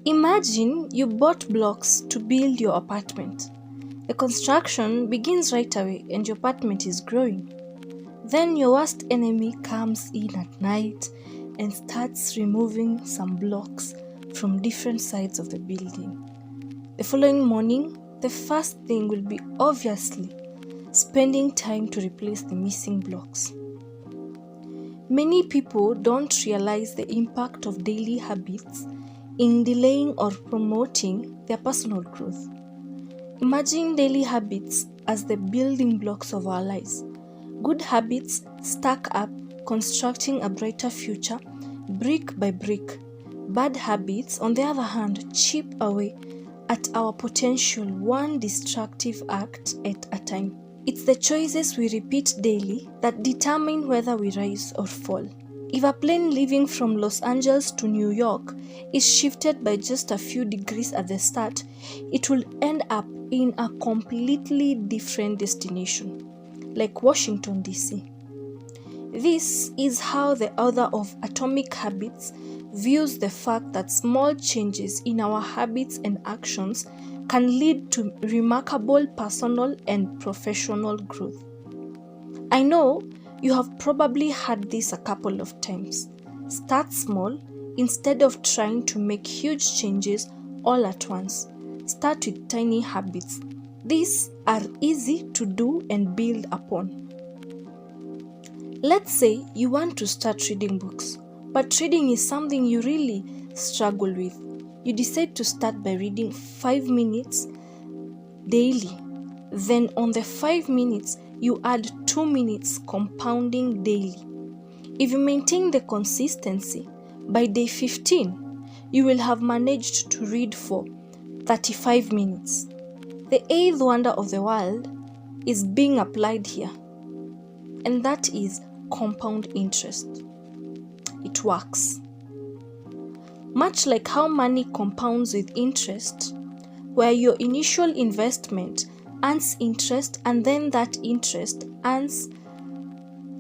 Imagine you bought blocks to build your apartment. The construction begins right away and your apartment is growing. Then your worst enemy comes in at night and starts removing some blocks from different sides of the building. The following morning, the first thing will be obviously spending time to replace the missing blocks. Many people don't realize the impact of daily habits in delaying or promoting their personal growth. Imagine daily habits as the building blocks of our lives. Good habits stack up, constructing a brighter future brick by brick. Bad habits, on the other hand, chip away at our potential one destructive act at a time. It's the choices we repeat daily that determine whether we rise or fall. If a plane leaving from Los Angeles to New York is shifted by just a few degrees at the start, it will end up in a completely different destination, like Washington, D.C. This is how the author of Atomic Habits views the fact that small changes in our habits and actions can lead to remarkable personal and professional growth. I know you have probably heard this a couple of times. Start small instead of trying to make huge changes all at once. Start with tiny habits. These are easy to do and build upon. Let's say you want to start reading books, but reading is something you really struggle with. You decide to start by reading 5 minutes daily. Then on the 5 minutes, you add 2 minutes compounding daily. If you maintain the consistency, by day 15, you will have managed to read for 35 minutes. The eighth wonder of the world is being applied here, and that is compound interest. It works. Much like how money compounds with interest, where your initial investment earns interest and then that interest earns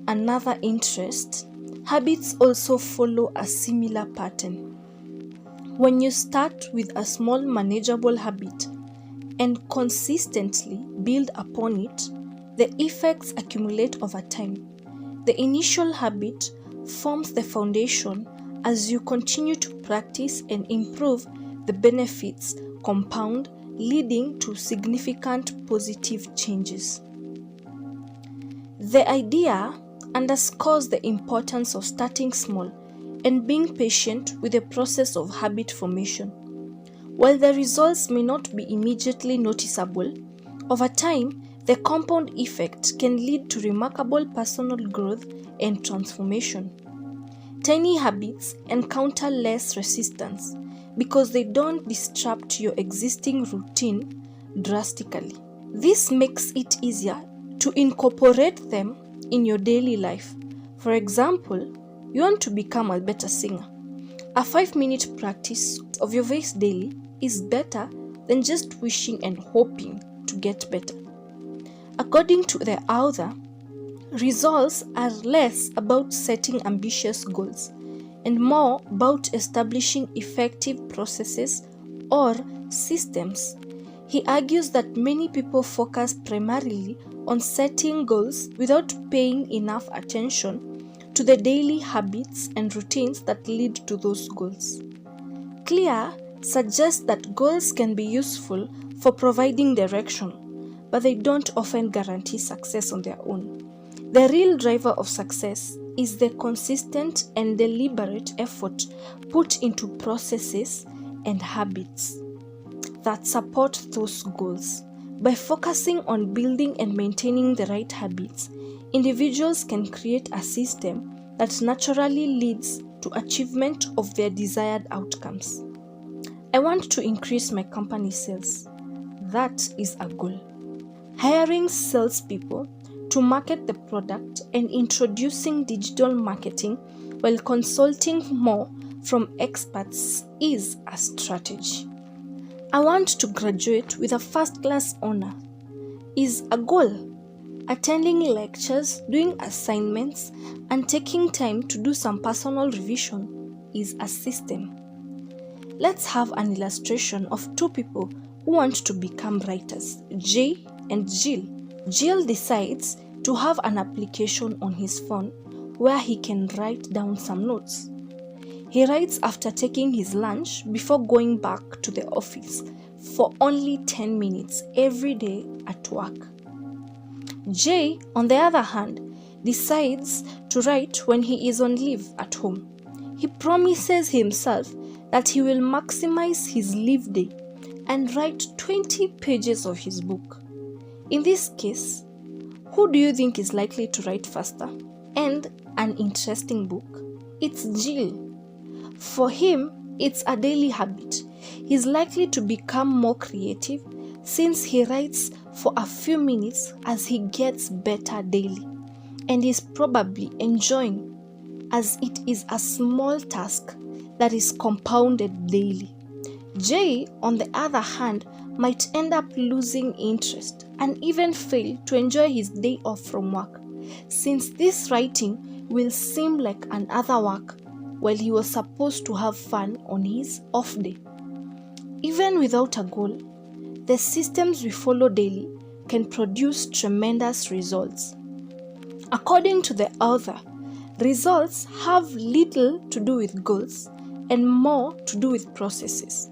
another interest, habits also follow a similar pattern. When you start with a small manageable habit and consistently build upon it, the effects accumulate over time. The initial habit forms the foundation. As you continue to practice and improve, the benefits compound, leading to significant positive changes. The idea underscores the importance of starting small and being patient with the process of habit formation. While the results may not be immediately noticeable, over time, the compound effect can lead to remarkable personal growth and transformation. Tiny habits encounter less resistance because they don't disrupt your existing routine drastically. This makes it easier to incorporate them in your daily life. For example, you want to become a better singer. A 5-minute practice of your voice daily is better than just wishing and hoping to get better. According to the author, results are less about setting ambitious goals and more about establishing effective processes or systems. He argues that many people focus primarily on setting goals without paying enough attention to the daily habits and routines that lead to those goals. Clear suggests that goals can be useful for providing direction, but they don't often guarantee success on their own. The real driver of success is the consistent and deliberate effort put into processes and habits that support those goals. By focusing on building and maintaining the right habits, individuals can create a system that naturally leads to achievement of their desired outcomes. I want to increase my company's sales. That is a goal. Hiring salespeople to market the product and introducing digital marketing while consulting more from experts is a strategy. I want to graduate with a first-class honor is a goal. Attending lectures, doing assignments, and taking time to do some personal revision is a system. Let's have an illustration of two people who want to become writers, Jay and Jill. Jill decides to have an application on his phone where he can write down some notes. He writes after taking his lunch before going back to the office for only 10 minutes every day at work. Jay, on the other hand, decides to write when he is on leave at home. He promises himself that he will maximize his leave day and write 20 pages of his book. In this case, who do you think is likely to write faster and an interesting book? It's Jill. For him, it's a daily habit. He's likely to become more creative since he writes for a few minutes as he gets better daily, and is probably enjoying as it is a small task that is compounded daily. Jay, on the other hand, might end up losing interest and even fail to enjoy his day off from work, since this writing will seem like another work while he was supposed to have fun on his off day. Even without a goal, the systems we follow daily can produce tremendous results. According to the author, results have little to do with goals and more to do with processes.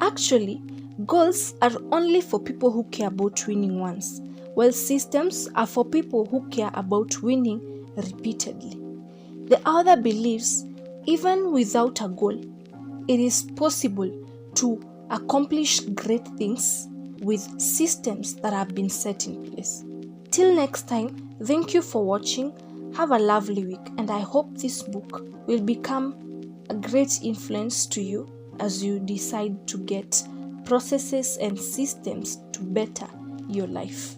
Actually, goals are only for people who care about winning once, while systems are for people who care about winning repeatedly. The author believes even without a goal, it is possible to accomplish great things with systems that have been set in place. Till next time, thank you for watching. Have a lovely week, and I hope this book will become a great influence to you as you decide to get processes and systems to better your life.